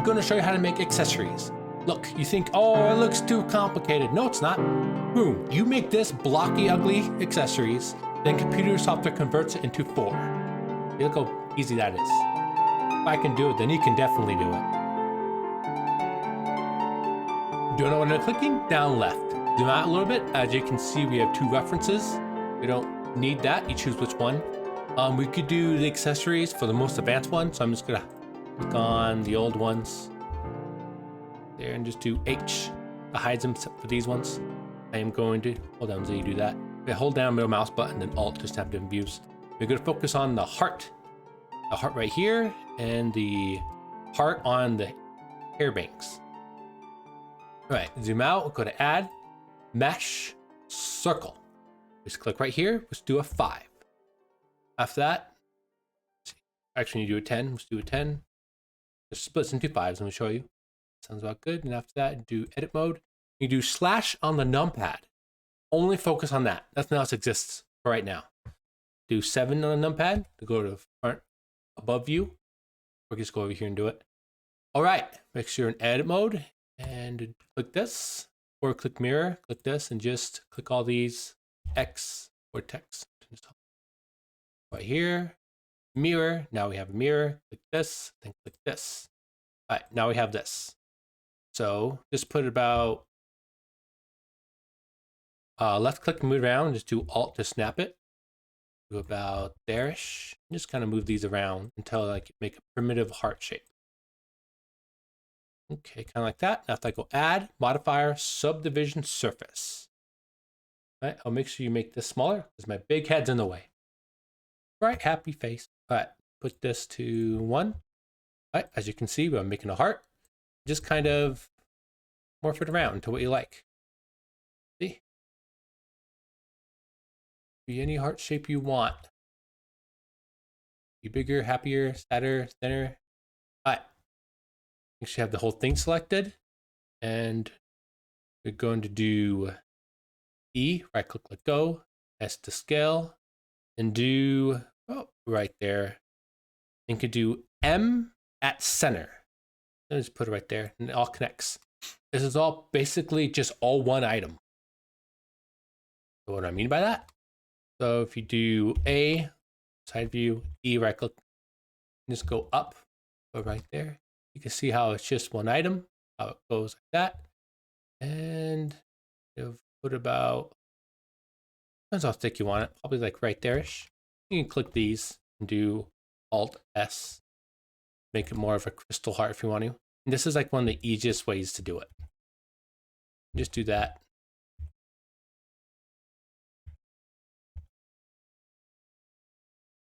going to show you how to make accessories. Look, you think, oh, it looks too complicated. No, it's not. Boom, you make this blocky, ugly accessories, then computer software converts it into 4. Look how easy that is. If I can do it, then you can definitely do it. Don't know what I'm clicking? Down left. Zoom out a little bit. As you can see, we have 2 references. We don't need that. You choose which one. We could do the accessories for the most advanced one. So I'm just gonna click on the old ones there and just do H. It hides them for these ones. I am going to hold down so you do that. Okay, hold down middle mouse button and Alt just to have different views. We're gonna focus on the heart right here, and the heart on the hair banks. All right, zoom out. Go to Add, Mesh, Circle. Just click right here. Let's do a 5. After that, actually, you do a 10. Let's do a 10. It splits into 5s. Let me show you. Sounds about good. And after that, do edit mode. You do slash on the numpad. Only focus on that. Nothing else exists for right now. Do 7 on the numpad to go to front above view. Or just go over here and do it. All right. Make sure you're in edit mode and click this, or click mirror. Click this and just click all these X or text. Right here, mirror. Now we have a mirror. Click this, then click this. All right, now we have this. So just put it about left click and move around. Just do Alt to snap it. Do about there-ish. Just kind of move these around until like make a primitive heart shape. Okay, kind of like that. Now if I go Add, Modifier, Subdivision Surface. All right, I'll make sure you make this smaller because my big head's in the way. Right, happy face. All right, put this to 1. All right, as you can see, I'm making a heart. Just kind of morph it around to what you like. See? Be any heart shape you want. Be bigger, happier, sadder, thinner. All right. Make sure you have the whole thing selected. And we're going to do E, right click, let go, S to scale, and do, oh, right there. And could do M at center. Let's put it right there, and it all connects. This is all basically just all one item. So what do I mean by that? So if you do A, side view, E, right click, just go up, go right there. You can see how it's just one item, how it goes like that. And you'll put about, depends how thick you want it, probably like right there-ish. You can click these and do Alt S, make it more of a crystal heart if you want to. And this is like one of the easiest ways to do it. Just do that.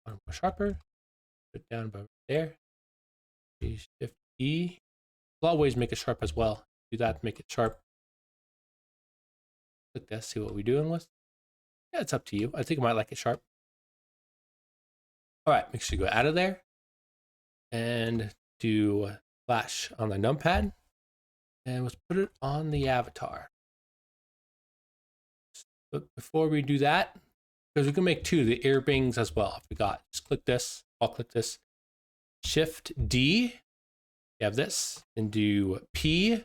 More sharper, put it down about there. Shift E. A lot of ways to make it sharp as well. Do that to make it sharp. Click this, see what we're doing with. Yeah, it's up to you. I think I might like it sharp. All right, make sure you go out of there and do flash on the numpad. And let's put it on the avatar. But before we do that, because we can make 2, the ear bangs as well. If we got, just click this, I'll click this. Shift D, you have this, and do P,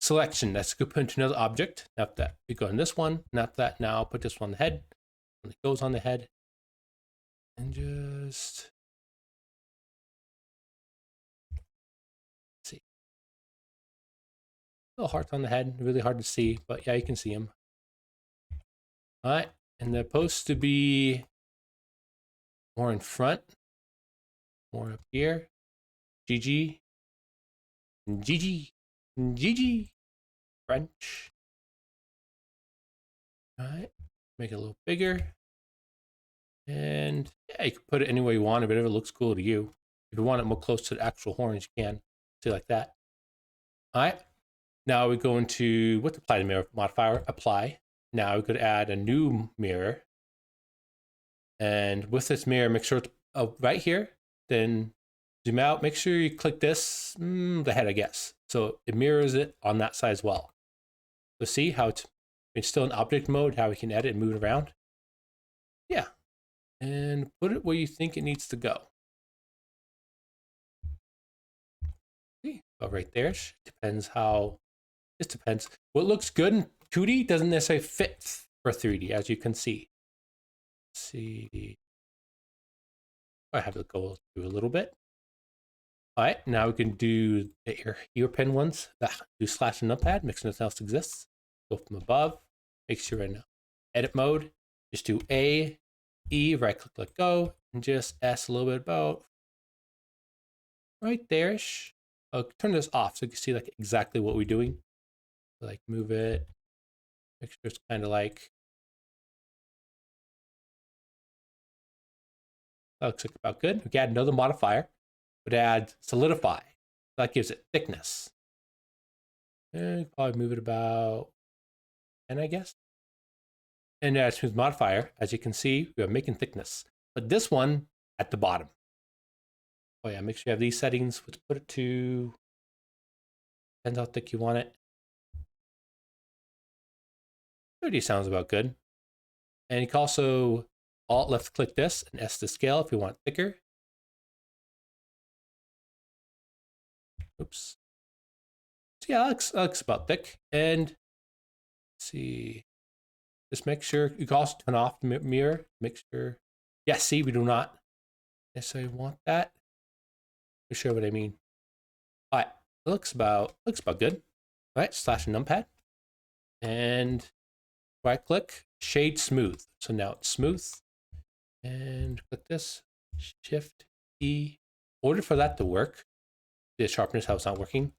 selection. That's going to put into another object. Now that we go in this one, not that. Now I'll put this one on the head. And it goes on the head. And just see. Little hearts on the head, really hard to see, but yeah, you can see them. All right, and they're supposed to be more in front, more up here. GG, GG, GG, French. All right, make it a little bigger. And yeah, you can put it any way you want, if it ever looks cool to you. If you want it more close to the actual horns, you can. See, like that. All right. Now we go into with apply to mirror modifier, apply. Now we could add a new mirror. And with this mirror, make sure it's right here. Then zoom out. Make sure you click this, the head, I guess. So it mirrors it on that side as well. So see how it's still in object mode, how we can edit and move it around. Yeah. And put it where you think it needs to go. But right there, depends how, it depends. What looks good in 2D doesn't necessarily fit for 3D, as you can see. Let's see. I have to go through a little bit. All right, now we can do the hairpin ones. Do slash and numpad, make sure nothing else exists. Go from above, make sure in edit mode, just do A, E, right click, let go, and just S a little bit about right there-ish. I'll turn this off so you can see like exactly what we're doing. Like move it, make sure it's kind of like, that looks like about good. We can add another modifier, but add solidify. That gives it thickness. And probably move it about 10, I guess. And add smooth modifier, as you can see, we are making thickness. But this one at the bottom. Oh yeah, make sure you have these settings. Let's put it to, depends how thick you want it. 30 sounds about good. And you can also Alt left click this and S to scale if you want thicker. Oops. So yeah, that looks about thick. And let's see, just make sure you can also turn off the mirror. Make sure, yeah, see, we do not necessarily want that. To show what I mean. All right, it looks about good. All right, slash numpad. And right click, shade smooth. So now it's smooth. And click this, Shift E. In order for that to work, the sharpness, how it's not working,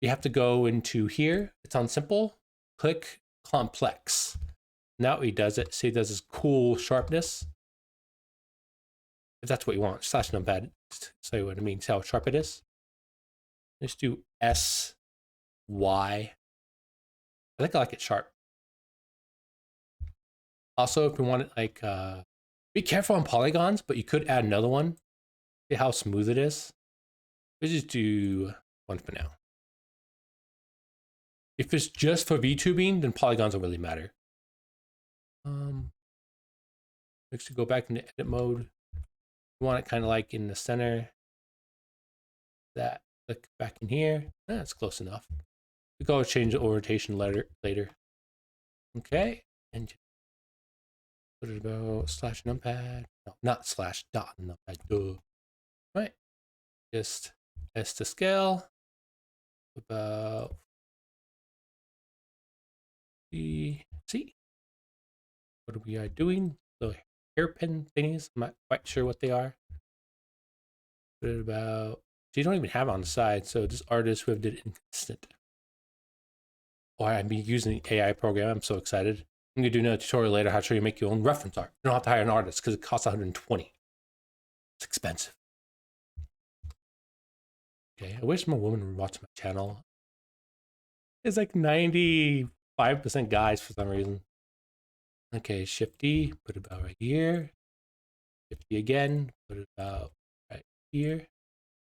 you have to go into here. It's on simple, click complex. Now he does it. See, it does this cool sharpness. If that's what you want, slash numpad. Say what I mean. See how sharp it is. Let's do S, Y. I think I like it sharp. Also, if we want it like, be careful on polygons, but you could add another one. See how smooth it is. Let's just do one for now. If it's just for VTubing, then polygons don't really matter. Next, to go back into edit mode. You want it kind of like in the center. That, click back in here. That's close enough. We go change the orientation later. Okay, and put it about slash numpad. No, not slash dot numpad. Duh. Right. Just S to scale. About C. What we are doing? The hairpin thingies. I'm not quite sure what they are. Put it about. So you don't even have it on the side. So this artist who did it inconsistent. Or I'm using the AI program. I'm so excited. I'm gonna do another tutorial later how to show you make your own reference art. You don't have to hire an artist because it costs 120. It's expensive. Okay, I wish more women would watch my channel. It's like 95% guys for some reason. Okay, Shift D, put it about right here. Shift D again, put it about right here.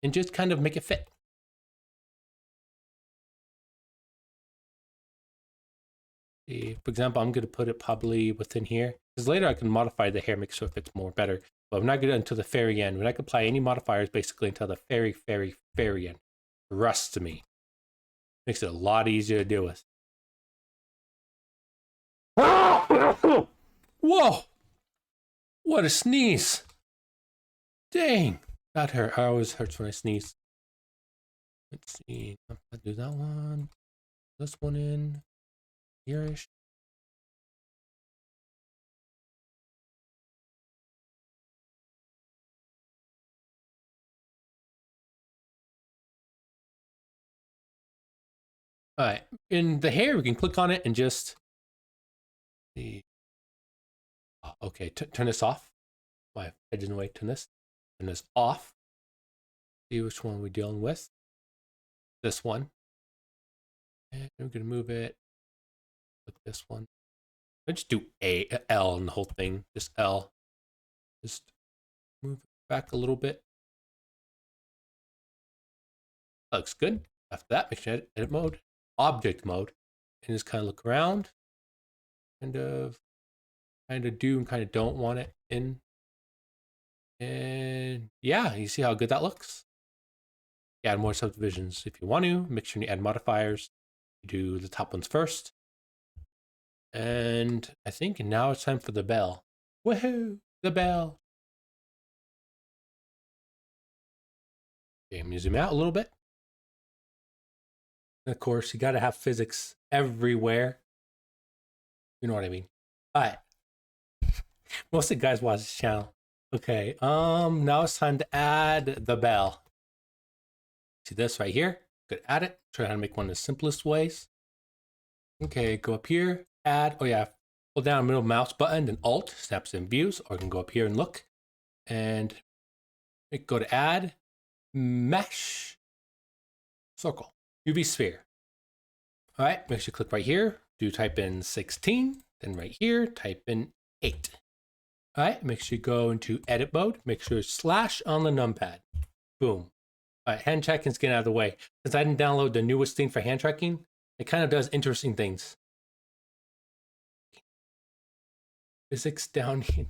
And just kind of make it fit. For example, I'm going to put it probably within here. Because later I can modify the hair, make sure it fits more better. But I'm not going to until the very end. When I can apply any modifiers basically until the very end. Rust to me. Makes it a lot easier to deal with. Whoa! What a sneeze! Dang! That hurt. I always hurts when I sneeze. Let's see. I'll do that one. This one in. Here-ish. All right, in the hair, we can click on it and just see. Oh, okay, turn this off. My head in the way. Turn this off. See which one we're dealing with. This one, and we're gonna move it. With this one, let's do L in the whole thing. Just L. Just move it back a little bit. That looks good. After that, make sure edit mode. Object mode, and just kind of look around, kind of do and kind of don't want it in. And yeah, you see how good that looks? add more subdivisions if you want to. Make sure you add modifiers. You do the top ones first. And I think now it's time for the bell. Woohoo! The bell. Okay, I'm gonna zoom out a little bit. And of course, you gotta have physics everywhere. You know what I mean? All right. Most of the guys watch this channel. Okay, now it's time to add the bell. See this right here? Good, add it. Try how to make one of the simplest ways. Okay, go up here, add, oh yeah, hold down the middle mouse button, then Alt, snaps in views, or you can go up here and look. And go to add, mesh, circle, UV sphere. All right, make sure you click right here, do type in 16, then right here, type in 8. All right, make sure you go into edit mode, make sure slash on the numpad. Boom. All right, hand tracking's getting out of the way. Since I didn't download the newest thing for hand tracking, it kind of does interesting things. Physics down here.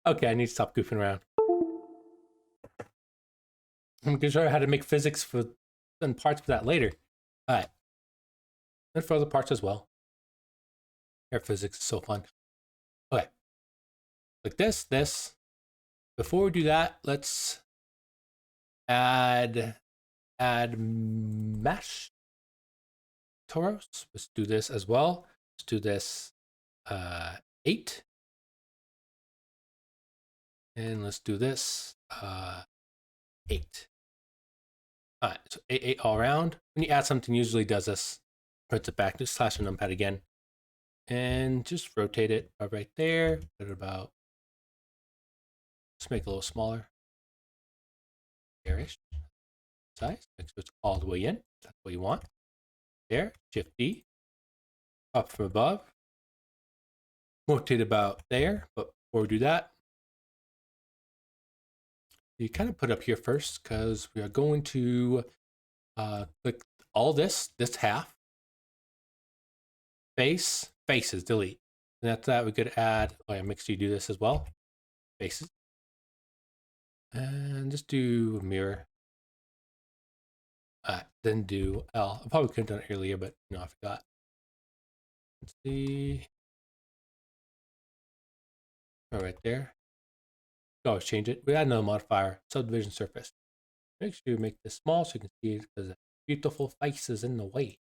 Okay, I need to stop goofing around. I'm going to show you how to make physics for and parts for that later. All right. And for other parts as well. Air physics is so fun. Okay. Like this. Before we do that, let's add mesh toros. Let's do this as well. Let's do this 8. And let's do this 8. All right, so 8 all around. When you add something, usually does this. Prints it back, just slash the numpad again. And just rotate it right there. Put it about, just make it a little smaller. There-ish. Size, make sure it's all the way in. That's what you want. There, Shift D. Up from above. Rotate about there, but before we do that, you kind of put up here first because we are going to click all this half. Faces, delete. And after that, we could add, oh yeah, make sure you do this as well. Faces. And just do mirror. Then do L. I probably could have done it earlier, but no, I forgot. Let's see. Oh, right there. Oh, change it. We add another modifier, subdivision surface. Make sure you make this small so you can see it because the beautiful face is in the way.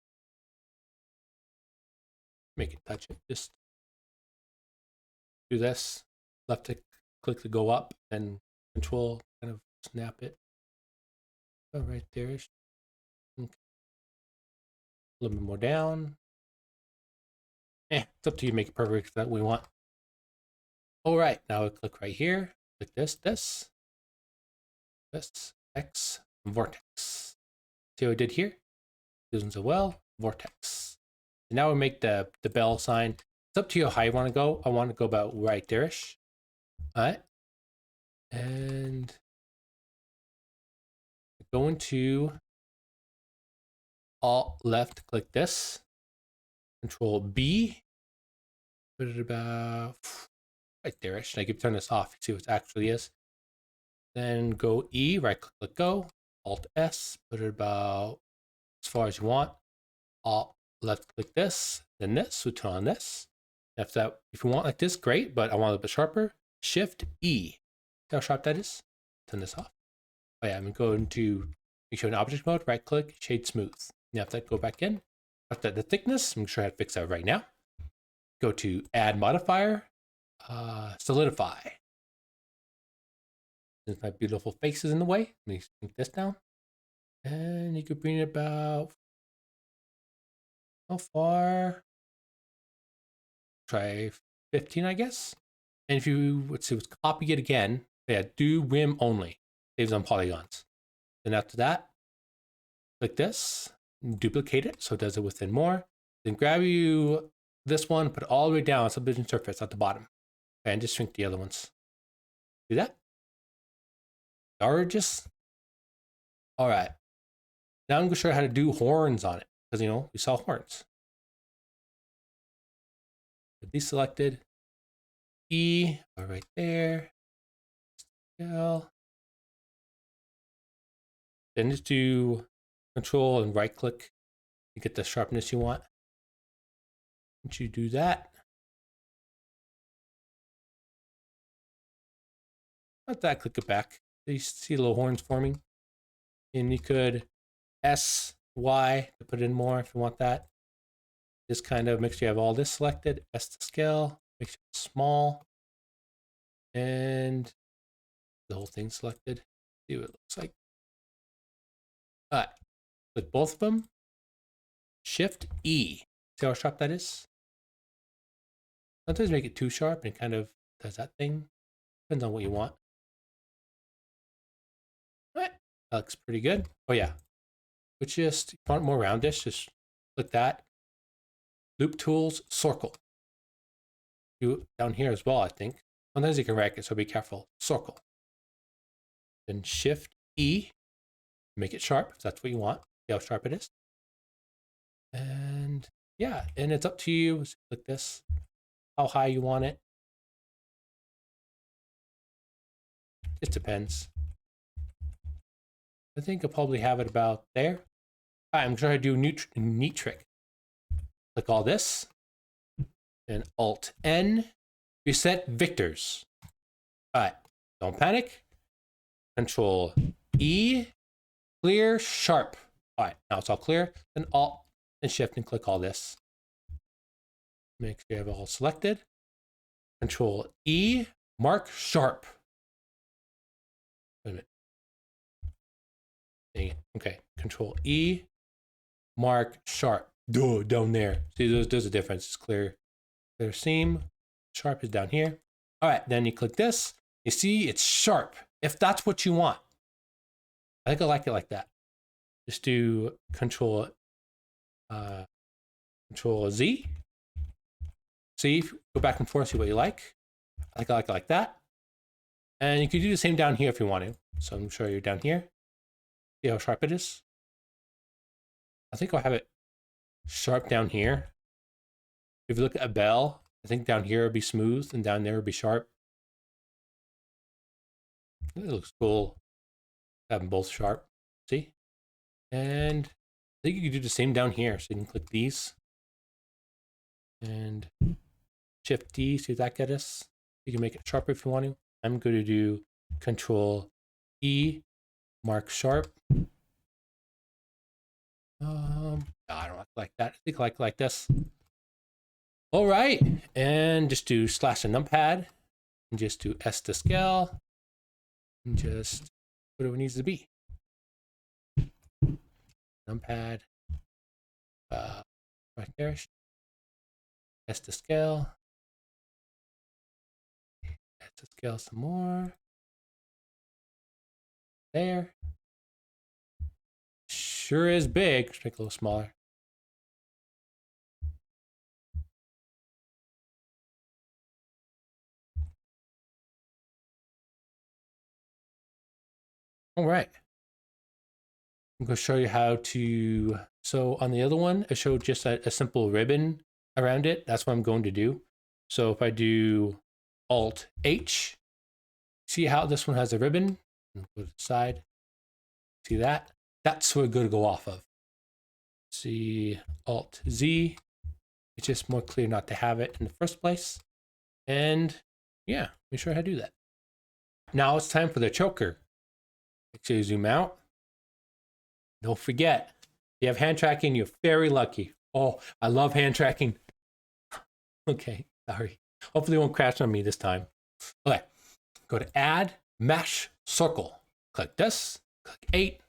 Make it touch it. Just do this. Left click to go up, and control kind of snap it. Oh, right there. Okay. A little bit more down. It's up to you. Make it perfect that we want. All right, now we click right here. Click this, X, vortex. See what we did here? Doing so well, vortex. And now we make the bell sign. It's up to you how you want to go. I want to go about right there-ish. All right. And go into Alt left, click this. Control B. Put it about right there-ish. I can turn this off, see what it actually is. Then go E, right click go. Alt S, put it about as far as you want. Alt left click this, then this, we turn on this. If you want like this, great, but I want it a bit sharper. Shift E. See how sharp that is? Turn this off. Oh yeah, I'm going to go into make sure in object mode, right click, shade smooth. Now if that go back in, after the thickness, I'm sure I have to fix that right now. Go to add modifier, solidify. Since my beautiful face is in the way, let me shrink this down. And you could bring it about, how far? Try 15, I guess. And if you, let's copy it again, yeah, do rim only. Saves on polygons. Then after that, click this, duplicate it so it does it within more. Then grab you this one, put it all the way down, subdivision surface at the bottom. And just shrink the other ones. Do that. Gorgeous. All right. Now I'm going to show you how to do horns on it. Because, you know, we saw horns. Deselected. E, right there. L. Then just do Control and right click to get the sharpness you want. Once you do that, let that click it back. So you see little horns forming. And you could S, Y to put in more if you want that. Just kind of make sure you have all this selected. S to scale, make sure it's small. And the whole thing selected. See what it looks like. All right, click both of them. Shift E. See how sharp that is? Sometimes make it too sharp and kind of does that thing. Depends on what you want. All right, that looks pretty good. Oh yeah, but just if you want more roundish, just click that. Loop tools, circle. Do it down here as well, I think. Sometimes you can wreck it, so be careful. Circle. Then Shift E. Make it sharp if that's what you want. See how sharp it is. And yeah, and it's up to you. So click this. How high you want it. It depends. I think I'll probably have it about there. All right, I'm trying to do a neat trick. Click all this. And Alt N. Reset Victors. All right, don't panic. Control E. Clear sharp. All right, now it's all clear. Then Alt and Shift and click all this. Make sure you have it all selected. Control E. Mark sharp. Wait a minute. Dang it. Okay. Control E. Mark sharp. Duh, down there. See, there's a difference. It's clear. Clear seam. Sharp is down here. All right. Then you click this. You see, it's sharp. If that's what you want. I think I like it like that. Just do Control Z. See, go back and forth, see what you like. I like it like that. And you can do the same down here if you want to. So I'm sure you're down here. See how sharp it is? I think I'll have it sharp down here. If you look at a bell, I think down here will be smooth and down there will be sharp. It looks cool. Have them both sharp. See? And I think you can do the same down here. So you can click these. And Shift D, see if that gets us. You can make it sharper if you want to. I'm going to do Control E, mark sharp. I don't like that. I think like this. All right, and just do slash and numpad, and just do S to scale, and just whatever it needs to be. Numpad, right there. S to scale. S to scale some more. There. Sure is big. Let's make it a little smaller. All right. I'm going to show you how to, so on the other one, I showed just a simple ribbon around it. That's what I'm going to do. So if I do Alt H, see how this one has a ribbon? Go to the side. See that? That's what we're going to go off of. See Alt Z. It's just more clear not to have it in the first place. And yeah, make sure how to do that. Now it's time for the choker. Make sure you zoom out. Don't forget, if you have hand tracking, you're very lucky. Oh, I love hand tracking. Okay, sorry. Hopefully it won't crash on me this time. Okay, go to Add, Mesh, Circle. Click this, click 8,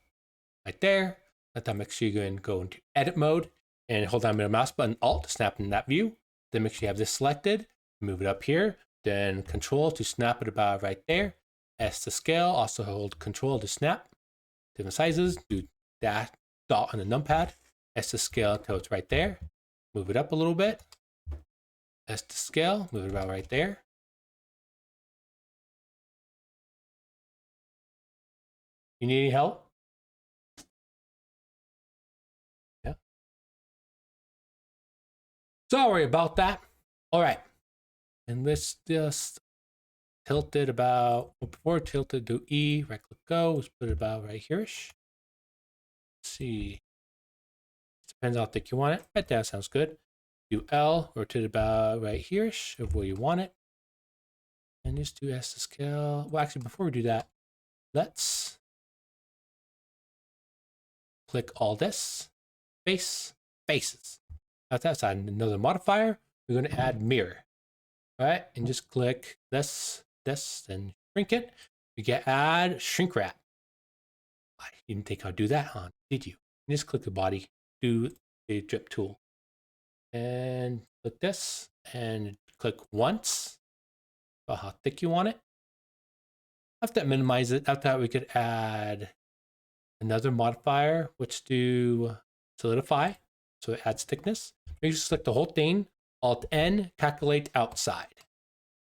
right there. Let that make sure you go into Edit mode and hold down with the mouse button, Alt, to snap in that view. Then make sure you have this selected, move it up here, then Control to snap it about right there. S to scale, also hold Control to snap. Different sizes, do that dot on the numpad. S to scale until it's right there. Move it up a little bit. S to scale, move it about right there. You need any help? Yeah. Sorry about that. All right. And let's just tilt it about, before tilted, do E, right click go, let's put it about right here-ish. see. Depends how thick you want it. Right there sounds good. Do L, rotate about right here-ish of where you want it. And just do S to scale. Well, actually, before we do that, let's click all this. Face, faces. After that's another modifier, we're going to add mirror. All right, and just click this, and shrink it. You get add shrink wrap. I didn't think I'd do that, huh? Did you? And just click the body, do a drip tool, and click this, and click once. About how thick you want it. After that, minimize it. After that, we could add another modifier, which do solidify, so it adds thickness. You just select the whole thing. Alt N, calculate outside.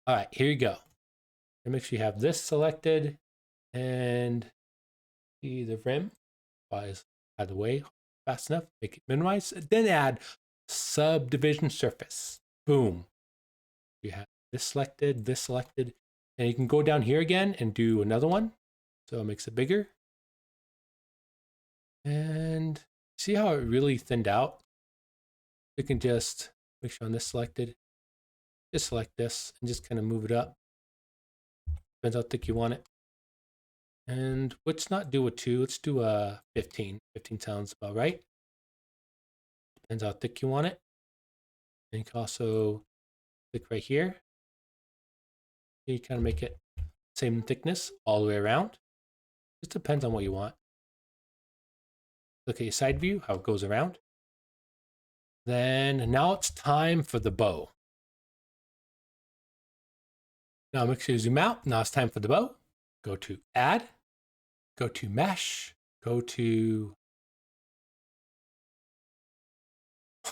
All right, here you go. And make sure you have this selected, and see the rim. Out of the way fast enough. Make it minimize. Then add subdivision surface. Boom. You have this selected, and you can go down here again and do another one. So it makes it bigger. And see how it really thinned out? You can just make sure on this selected, just select this and just kind of move it up. Depends how thick you want it. And let's not do a 2, let's do a 15. 15 sounds about right. Depends how thick you want it. And you can also click right here. You kind of make it same thickness all the way around. Just depends on what you want. Look at your side view, how it goes around. Then now it's time for the bow. Now make sure you zoom out. Now it's time for the bow. Go to add, go to mesh, go to,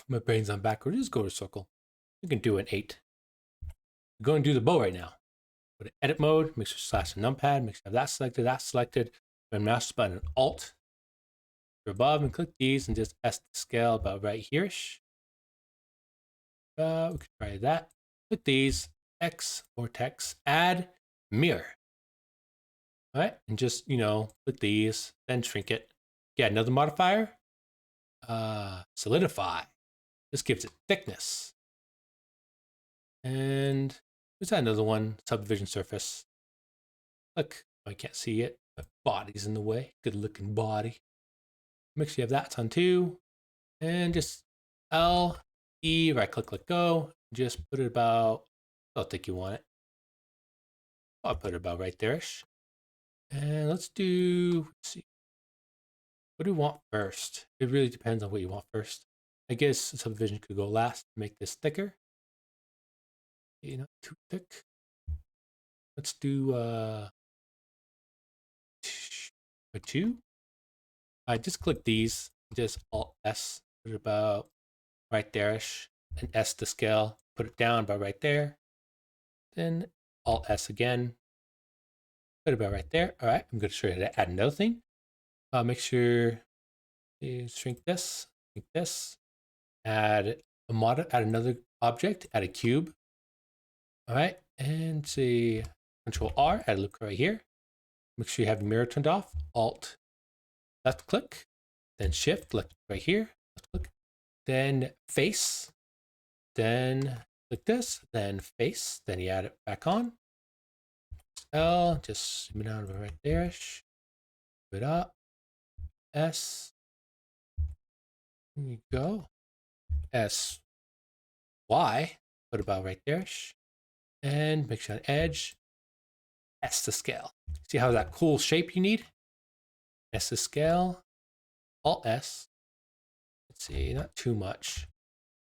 my brain's on backward, just go to circle. You can do an 8. Go and do the bow right now. Go to edit mode, make sure slash the numpad, make sure you have that selected, and mouse button Alt. You're above and click these and just S to scale about right here-ish. We could try that. Click these, X or text, add mirror. All right, and just, click these, then shrink it. Get another modifier, solidify. This gives it thickness. And there's another one, subdivision surface. Look, I can't see it, but body's in the way. Good looking body. Make sure you have that on 2. And just L, E, right click, let go. Just put it about, I don't think you want it. I'll put it about right there-ish. And let's see. What do we want first? It really depends on what you want first. I guess the subdivision could go last to make this thicker. Not too thick. Let's do a 2. I just click these, just Alt S, put it about right there-ish, and S to scale, put it down about right there. Then Alt S again, put it about right there. All right, I'm going to show you how to add another thing. Make sure you shrink this, add a model, add another object, add a cube. All right, and say Control R, add a loop right here. Make sure you have the mirror turned off. Alt, left click, then Shift, left right here, left click, then face, then click this, then face, then you add it back on. L, just zoom it down right there-ish. Move it up. S. There you go. S. Y. Put about right there-ish. And make sure on edge. S to scale. See how that cool shape you need? S to scale. Alt S. Let's see, not too much.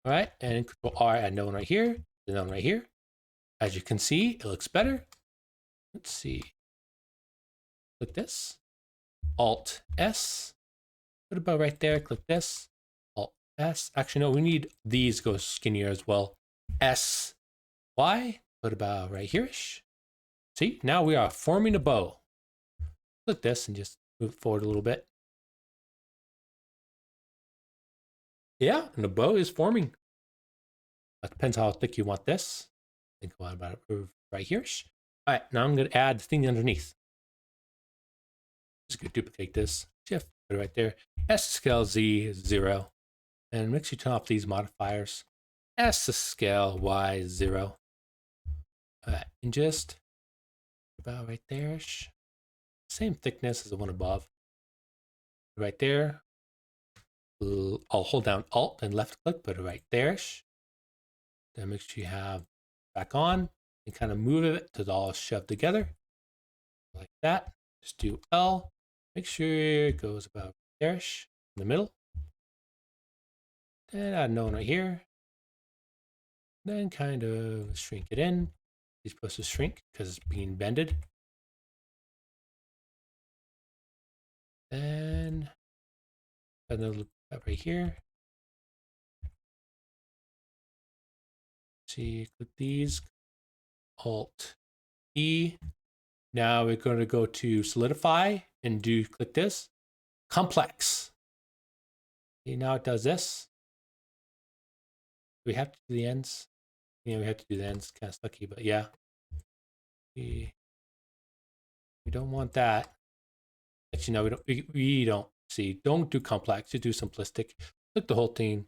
All right, and Control R, add another one right here, another one right here. As you can see, it looks better. Let's see. Click this. Alt S. Put about right there. Click this. Alt S. Actually, no, we need these go skinnier as well. S. Y. Put about right here-ish. See, now we are forming a bow. Click this and just move it forward a little bit. Yeah, and the bow is forming. That depends how thick you want this. Think about it right here. All right, now I'm going to add the thing underneath. Just gonna duplicate this. Shift, put it right there. S to scale Z is 0. And make sure you turn off these modifiers. S to scale Y is 0. Alright, and just about right there-ish. Same thickness as the one above. Right there. I'll hold down Alt and left click, put it right there-ish. Then make sure you have back on and kind of move it to all shoved together. Like that. Just do L. Make sure it goes about there-ish in the middle. Then add another one right here. Then kind of shrink it in. It's supposed to shrink because it's being bended. Then another loop up right here. See, click these. Alt E. Now we're going to go to solidify and click this. Complex. See, now it does this. We have to do the ends. Yeah, we have to do the ends. Kind of sucky, but yeah. We don't want that. Actually, no, we don't. See, don't do complex. Just do simplistic. Click the whole thing.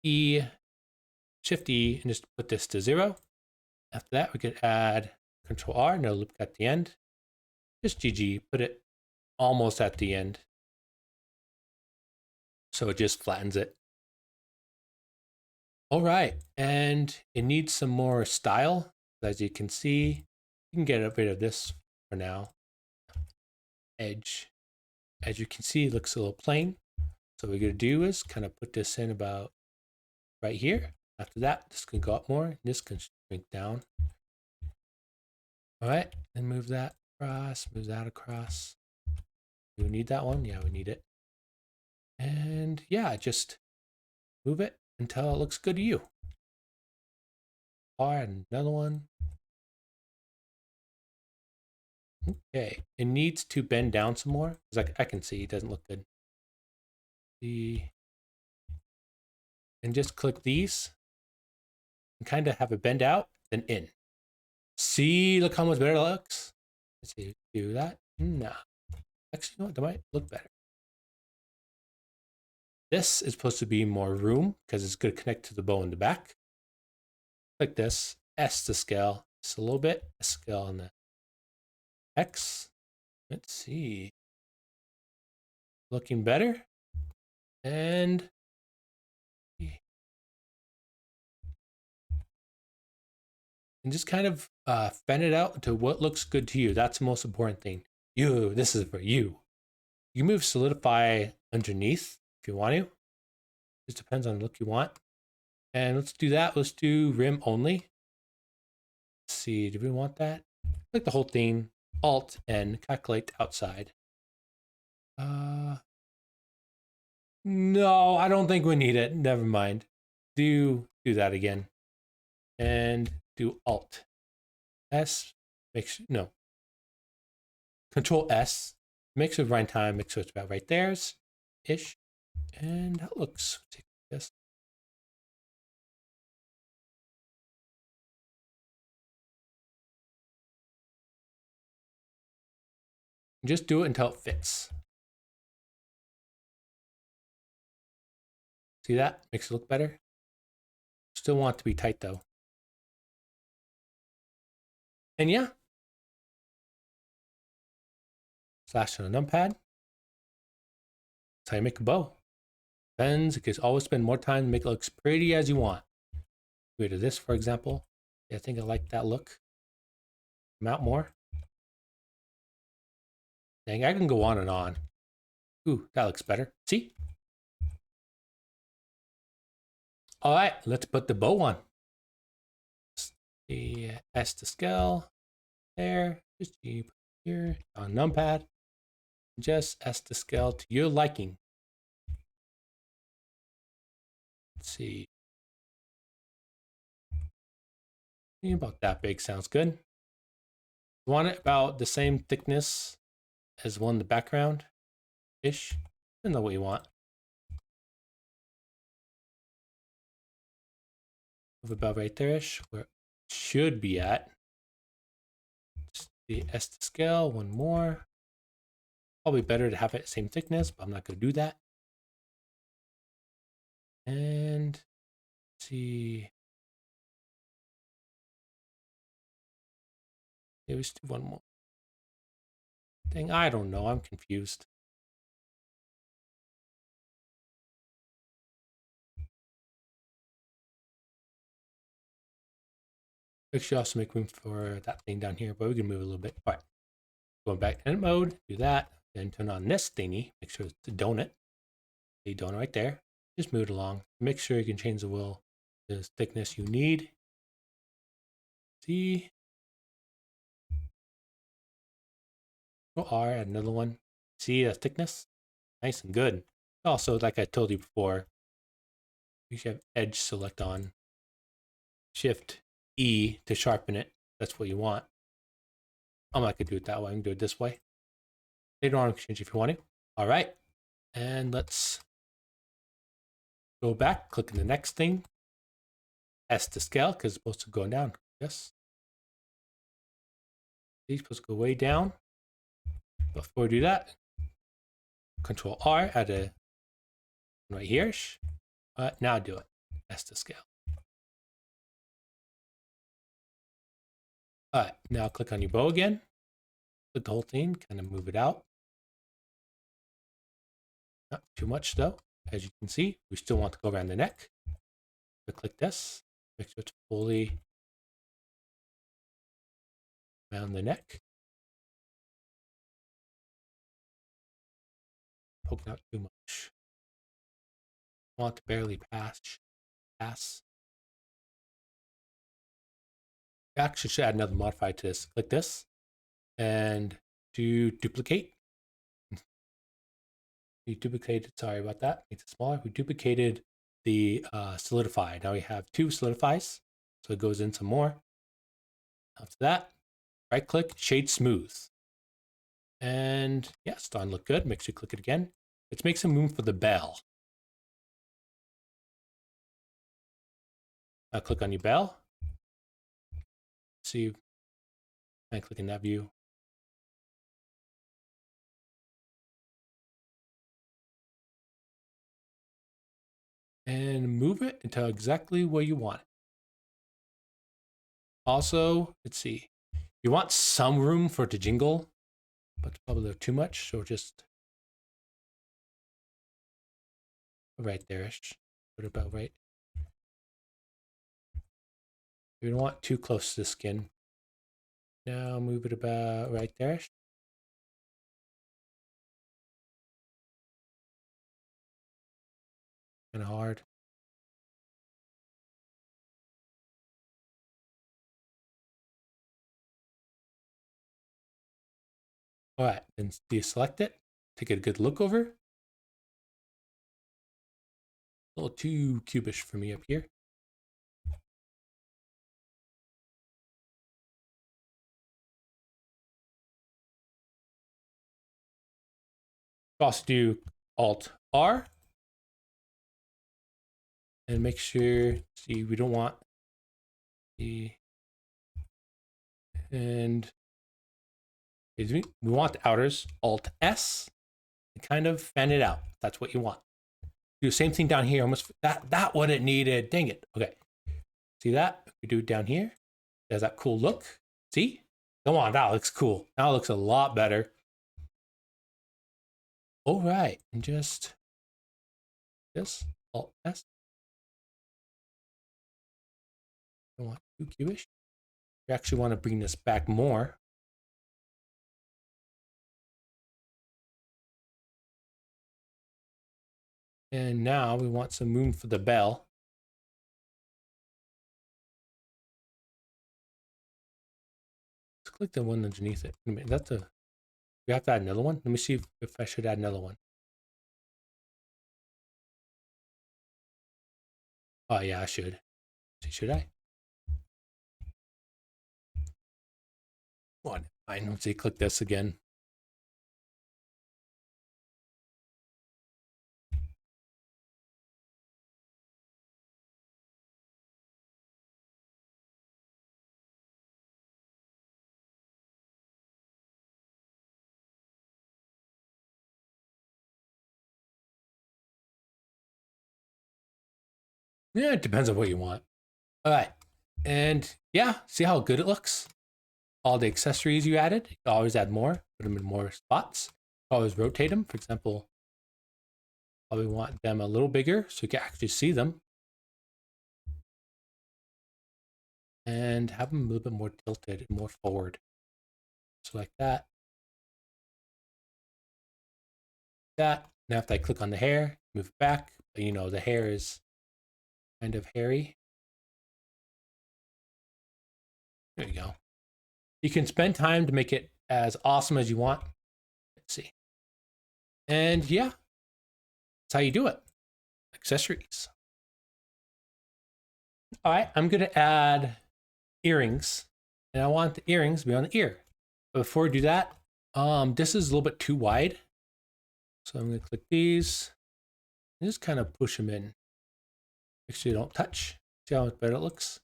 E, Shift E, and just put this to 0. After that, we could add Control R, no loop at the end. Just GG, put it almost at the end. So it just flattens it. All right, and it needs some more style. As you can see, you can get rid of this for now. Edge. As you can see, it looks a little plain. So what we're gonna do is kind of put this in about right here. After that, this can go up more. This can shrink down. All right, and move that across, move that across. Do we need that one? Yeah, we need it. And yeah, just move it until it looks good to you. All right, another one. Okay, it needs to bend down some more because I can see it doesn't look good. And just click these and kind of have it bend out, then in. See, look how much better it looks. Let's see, do that. No, actually, you know what? That might look better. This is supposed to be more room because it's going to connect to the bow in the back. Click this, S to scale, just a little bit, scale on the X. Let's see. Looking better. And just kind of fan it out to what looks good to you. That's the most important thing. This is for you. You move solidify underneath if you want to. Just depends on the look you want. And let's do that. Let's do rim only. Let's see, do we want that? Click the whole thing, Alt N, calculate outside. No, I don't think we need it. Never mind. Do that again. And do Alt S. Make sure, no. Control S. Make sure run time, make sure it's about right there's ish. And that looks, take this. Just do it until it fits. See that? Makes it look better. Still want it to be tight though. And yeah. Slash on a numpad. That's how you make a bow. Depends, you can always spend more time to make it look as pretty as you want. Rid of this, for example. Yeah, I think I like that look. Come out more. Dang, I can go on and on. Ooh, that looks better. See? All right, let's put the bow on. The S to scale. There. Just G here on numpad. Just S to scale to your liking. Let's see. About that big sounds good. You want it about the same thickness as one in the background ish. I know what you want. Move about right there ish where it should be at. Just the S to scale, one more. Probably better to have it same thickness, but I'm not going to do that. And let's see. Let's do one more thing. I don't know. I'm confused. Make sure you also make room for that thing down here, but we can move a little bit. All right. Going back to edit mode, do that. Then turn on this thingy. Make sure it's the donut. The donut right there. Just move it along. Make sure you can change the wheel to the thickness you need. See. Go R, add another one. See the thickness? Nice and good. Also, like I told you before, you should have edge select on. Shift E to sharpen it. That's what you want. I'm not going to do it that way. I can do it this way. Later on, change if you want to. All right. And let's go back. Click on the next thing. S to scale because it's supposed to go down. Yes. It's supposed to go way down. Before we do that, Control R, add a right here. Now do it. S to scale. All right, now click on your bow again. Click the whole thing, kind of move it out. Not too much though. As you can see, we still want to go around the neck. So click this, make sure it's fully around the neck. Poking out too much. I want to barely pass. Actually, should add another modifier to this. Click this and do duplicate. We duplicated, sorry about that, makes it smaller. We duplicated the solidify. Now we have two solidifies, so it goes in some more. After that, right click, shade smooth. And yeah, it's starting to look good. Make sure you click it again. Let's make some room for the bell. Now click on your bell. See, and click in that view. And move it until exactly where you want it. Also, let's see, you want some room for it to jingle, but probably a little too much, so just right there-ish. Put it about right. We don't want too close to the skin. Now move it about right there-ish. Kind of hard. All right, then deselect it. Take a good look over. A little too cubish for me up here. Also do Alt R and make sure, see, we don't want the, and we want the outers, Alt S, and kind of fan it out. That's what you want. Do the same thing down here. Almost that what it needed. Dang it. Okay. See that? We do it down here. There's that cool look. See? Come on, that looks cool. Now it looks a lot better. All right, and just this Alt S. Don't want too cubish. We actually want to bring this back more. And now we want some room for the bell. Let's click the one underneath it. That's a, we have to add another one. Let me see if I should add another one. Oh yeah, I should. Should I? One. Fine. Let's see. Click this again. Yeah, it depends on what you want. All right. And yeah, see how good it looks? All the accessories you added, you can always add more, put them in more spots. Always rotate them. For example, probably want them a little bigger so you can actually see them. And have them a little bit more tilted and more forward. So like that. That. Now if I click on the hair, move it back, but you know the hair is kind of hairy. There you go. You can spend time to make it as awesome as you want. Let's see. And yeah, that's how you do it. Accessories. All right, I'm gonna add earrings, and I want the earrings to be on the ear. But before we do that, this is a little bit too wide. So I'm gonna click these and just kind of push them in. Make sure you don't touch. See how much better it looks?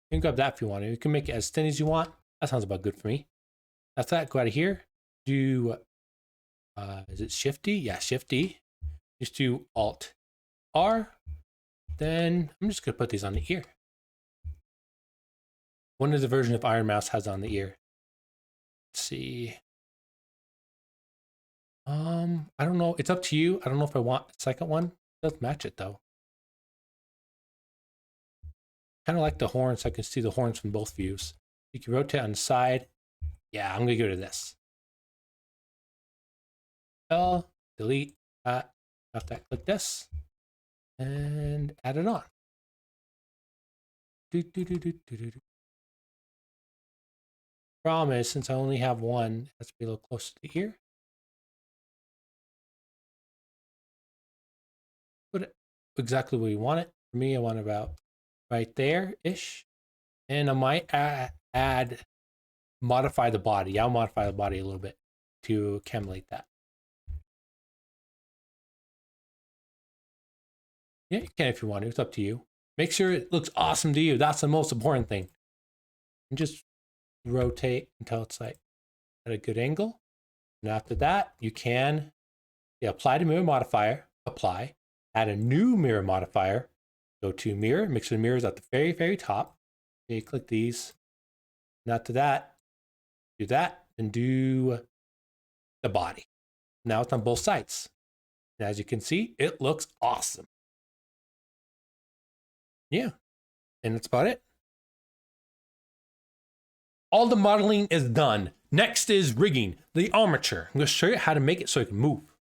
You can grab that if you want to. You can make it as thin as you want. That sounds about good for me. That's that. Go out of here. Do, is it Shift D? Yeah, Shift D. Just do Alt R. Then I'm just gonna put these on the ear. One is the version of Ironmouse has on the ear. Let's see. I don't know. It's up to you. I don't know if I want a second one. It does match it though. Kind of like the horns, so I can see the horns from both views. You can rotate on the side. Yeah, I'm gonna go to this. L, delete that. After that, click this and add it on. Problem is, since I only have one, it has to be a little closer to the ear. Put it exactly where you want it. For me, I want about right there-ish. And I might modify the body. I'll modify the body a little bit to accumulate that. Yeah, you can if you want to. It's up to you. Make sure it looks awesome to you. That's the most important thing. And just rotate until it's like at a good angle. And after that, you can apply the mirror modifier, apply, add a new mirror modifier, go to mirror, make sure the mirror is at the very, very top. Okay, click these. And after that, do that and do the body. Now it's on both sides. And as you can see, it looks awesome. Yeah, and that's about it. All the modeling is done. Next is rigging the armature. I'm going to show you how to make it so it can move.